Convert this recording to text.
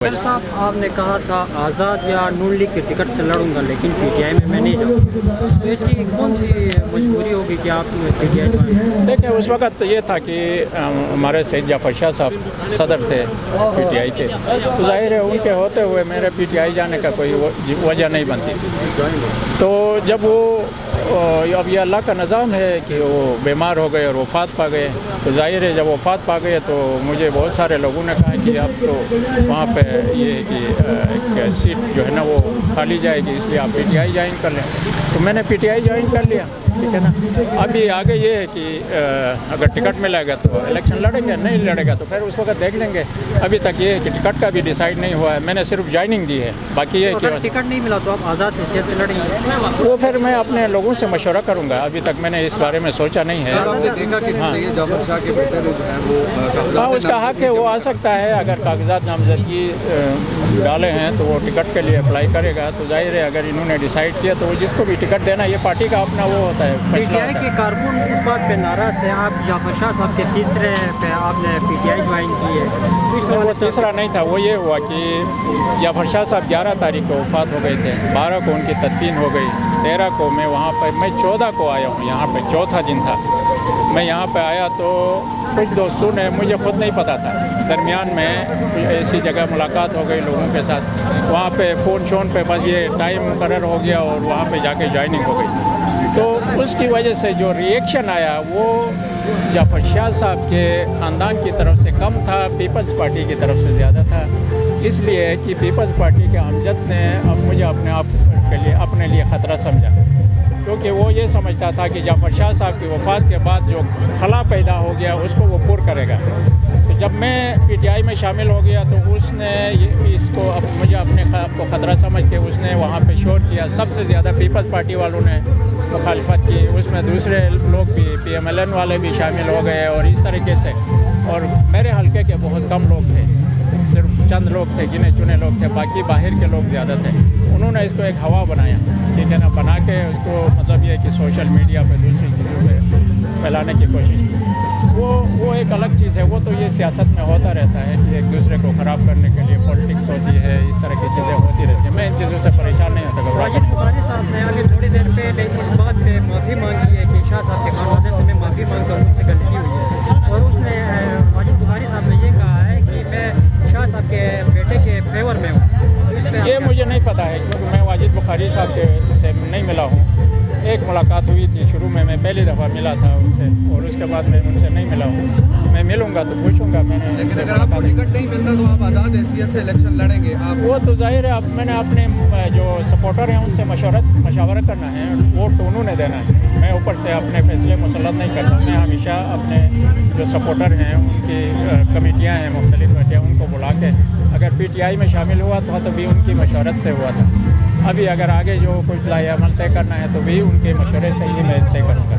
Sir साहब, आपने कहा था आज़ाद या नून लीग की टिकट से लड़ूंगा, लेकिन पीटीआई में मैं नहीं जाऊँगा। तो ऐसी कौन सी मजबूरी होगी कि आप पीटीआई ज्वाइन? देखिए, उस वक्त ये था कि हमारे सैयद जाफर शाह साहब सदर थे पीटीआई के, तो जाहिर है उनके होते हुए मेरे पीटीआई जाने का कोई वजह नहीं बनती थी। तो जब वो अब ये अल्लाह का निज़ाम है कि वो बीमार हो गए और वफ़ात पा गए, तो जाहिर है जब वफ़ात पा गए तो मुझे बहुत सारे लोगों ने कहा कि अब तो वहाँ पे ये कि एक सीट जो है ना वो खाली जाएगी, इसलिए आप पीटीआई ज्वाइन कर लें। तो मैंने पीटीआई ज्वाइन कर लिया, ठीक है ना। अभी आगे ये है कि अगर टिकट मिलेगा तो इलेक्शन लड़ेंगे, नहीं लड़ेगा तो फिर उस वक्त देख लेंगे। अभी तक ये है कि टिकट का भी डिसाइड नहीं हुआ है, मैंने सिर्फ ज्वाइनिंग दी है। बाकी ये अगर टिकट नहीं मिला तो आप आज़ाद हैसियत से लड़ेंगे? वो फिर मैं अपने लोगों से मशवरा करूँगा, अभी तक मैंने इस बारे में सोचा नहीं है। हाँ, उसका हक है, वो आ सकता है। अगर कागजात नामजदगी डाले हैं तो वो टिकट के लिए अप्लाई करेगा। तो जाहिर है अगर इन्होंने डिसाइड किया तो जिसको भी टिकट देना, ये पार्टी का अपना वो होता है फैसला। पीटीआई के कारकुन इस बात पे नाराज़ है, आप जाफर शाह साहब के तीसरे पे आपने पीटीआई ज्वाइन की है, तो इस वो तीसरा नहीं था। वो ये हुआ कि जाफर शाह साहब 11 तारीख को वफ़ात हो गए थे, 12 को उनकी तदफीन हो गई, 13 को मैं वहाँ पर, मैं 14 को आया हूँ यहाँ पे, चौथा दिन था। मैं यहाँ पे आया तो कुछ दोस्तों ने, मुझे खुद नहीं पता था, दरमियान में ऐसी जगह मुलाकात हो गई लोगों के साथ, वहाँ पे फ़ोन शोन पे बस ये टाइम मुकर्रर हो गया और वहाँ पे जाके ज्वाइनिंग हो गई। तो उसकी वजह से जो रिएक्शन आया वो जाफर शाह साहब के ख़ानदान की तरफ से कम था, पीपल्स पार्टी की तरफ से ज़्यादा था। इसलिए कि पीपल्स पार्टी के अमजद ने अब मुझे अपने आप के लिए, अपने लिए ख़तरा समझा, क्योंकि वो ये समझता था कि जाफर शाह साहब की वफ़ात के बाद जो खला पैदा हो गया उसको वो पूरा करेगा। तो जब मैं पीटीआई में शामिल हो गया तो उसने इसको मुझे अपने आप को ख़तरा समझ के उसने वहाँ पे शोर किया। सबसे ज़्यादा पीपल्स पार्टी वालों ने मुखालफत की, उसमें दूसरे लोग भी, PMLN वाले भी शामिल हो गए और इस तरीके से। और मेरे हलके के बहुत कम लोग थे, सिर्फ चंद लोग थे, गिने चुने लोग थे, बाकी बाहर के लोग ज़्यादा थे। उन्होंने इसको एक हवा बनाया, ठीक है ना, बना के उसको मतलब ये कि सोशल मीडिया पे दूसरी चीज़ों पे फैलाने की कोशिश की। वो एक अलग चीज़ है, वो तो ये सियासत में होता रहता है कि एक दूसरे को ख़राब करने के लिए पॉलिटिक्स होती है, इस तरह की चीज़ें होती रहती हैं। मैं इन चीज़ों से परेशान नहीं होता। वाजिद बुखारी साहब ने अभी थोड़ी देर पहले इस बात पे माफ़ी मांगी है कि शाह साहब के खानदान से मैं माफ़ी मांगता हूँ, मुझसे गलती हुई है। और उसने वाजिद बुखारी साहब ने ये कहा है कि मैं शाह साहब के बेटे के फेवर में हूँ। तो ये मुझे नहीं पता है, क्योंकि मैं वाजिद बुखारी साहब के से नहीं मिला हूँ। एक मुलाकात हुई थी शुरू में, मैं पहली दफ़ा मिला था उनसे, और उसके बाद मैं उनसे नहीं मिला हूँ। मैं मिलूँगा तो पूछूँगा। मैंने, लेकिन अगर आपको टिकट नहीं मिलता तो आप आज़ाद हैसियत से इलेक्शन लड़ेंगे? आप वो तो जाहिर है, अब मैंने अपने जो सपोर्टर हैं उनसे मशवरा करना है, वोट तो उन्होंने देना है। मैं ऊपर से अपने फैसले मुसल्लत नहीं करता। मैं हमेशा अपने जो सपोर्टर हैं उनकी कमेटियाँ हैं, मुख्तलिफ कमेटियाँ, उनको बुला के, अगर पीटीआई में शामिल हुआ तो भी उनकी मशवरत से हुआ था। अभी अगर आगे जो कुछ लाए अमल तय करना है तो भी उनके मशवरे से ही मैं तय करूँगा।